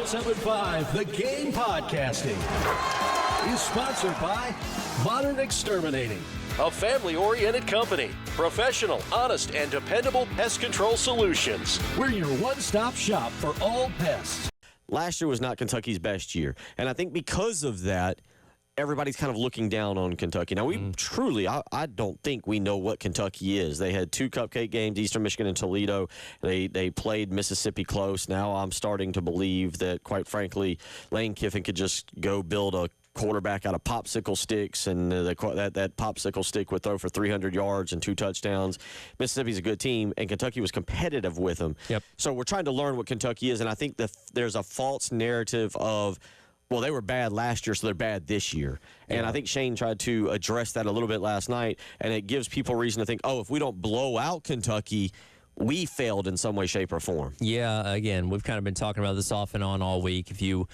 107.5 The Game Podcasting is sponsored by Modern Exterminating, a family-oriented company. Professional, honest, and dependable pest control solutions. We're your one-stop shop for all pests. Last year was not Kentucky's best year, and I think because of that, everybody's kind of looking down on Kentucky. Now, we truly, I don't think we know what Kentucky is. They had 2 cupcake games, Eastern Michigan and Toledo. They played Mississippi close. Now I'm starting to believe that, quite frankly, Lane Kiffin could just go build a quarterback out of popsicle sticks, and that popsicle stick would throw for 300 yards and 2 touchdowns. Mississippi's a good team, and Kentucky was competitive with them. Yep. So we're trying to learn what Kentucky is, and I think there's a false narrative of, well, they were bad last year, so they're bad this year. And I think Shane tried to address that a little bit last night, and it gives people reason to think, oh, if we don't blow out Kentucky, we failed in some way, shape, or form. Yeah, again, we've kind of been talking about this off and on all week. If you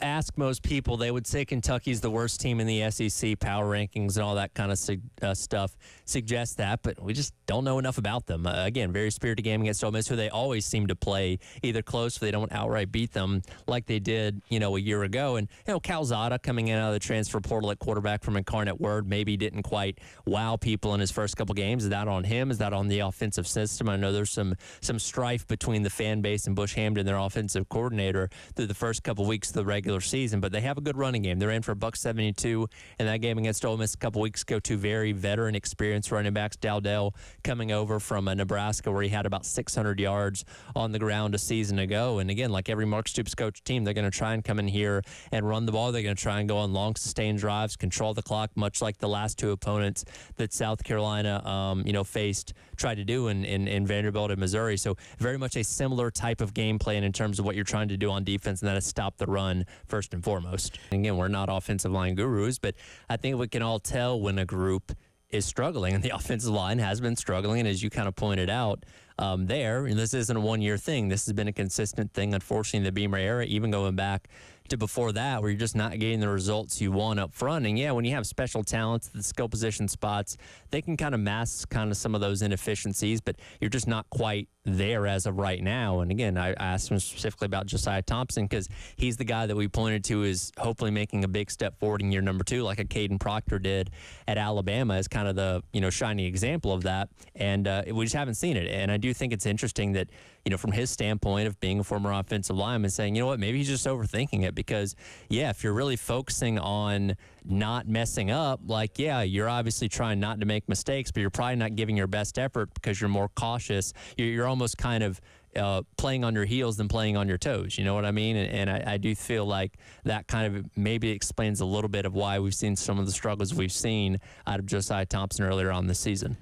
ask most people, they would say Kentucky's the worst team in the SEC. Power rankings and all that kind of stuff suggest that, but we just don't know enough about them. Again, very spirited game against Ole Miss, who they always seem to play either close if they don't outright beat them like they did, a year ago. And, Calzada coming in out of the transfer portal at quarterback from Incarnate Word maybe didn't quite wow people in his first couple games. Is that on him? Is that on the offensive system? I know there's some strife between the fan base and Bush Hamden, their offensive coordinator, through the first couple weeks of the regular season, but they have a good running game. They're in for $172 in that game against Ole Miss a couple weeks ago. 2 very veteran, experienced running backs. Dowdell coming over from Nebraska, where he had about 600 yards on the ground a season ago. And again, like every Mark Stoops coach team, they're going to try and come in here and run the ball. They're going to try and go on long, sustained drives, control the clock, much like the last 2 opponents that South Carolina, faced, tried to do in Vanderbilt and Missouri. So very much a similar type of game plan in terms of what you're trying to do on defense, and that is stop the run first and foremost. And again, we're not offensive line gurus, but I think we can all tell when a group is struggling, and the offensive line has been struggling. And as you kind of pointed out and this isn't a one-year thing. This has been a consistent thing, unfortunately, in the Beamer era, even going back to before that, where you're just not getting the results you want up front. And, when you have special talents, the skill position spots, they can kind of mask kind of some of those inefficiencies, but you're just not quite there as of right now. And, again, I asked him specifically about Josiah Thompson because he's the guy that we pointed to as hopefully making a big step forward in year number 2, like a Caden Proctor did at Alabama, as kind of the, shining example of that. And we just haven't seen it. And I do think it's interesting that, from his standpoint of being a former offensive lineman, saying, maybe he's just overthinking it because, if you're really focusing on not messing up, you're obviously trying not to make mistakes, but you're probably not giving your best effort because you're more cautious. You're almost kind of playing on your heels than playing on your toes. You know what I mean? And I do feel like that kind of maybe explains a little bit of why we've seen some of the struggles we've seen out of Josiah Thompson earlier on this season.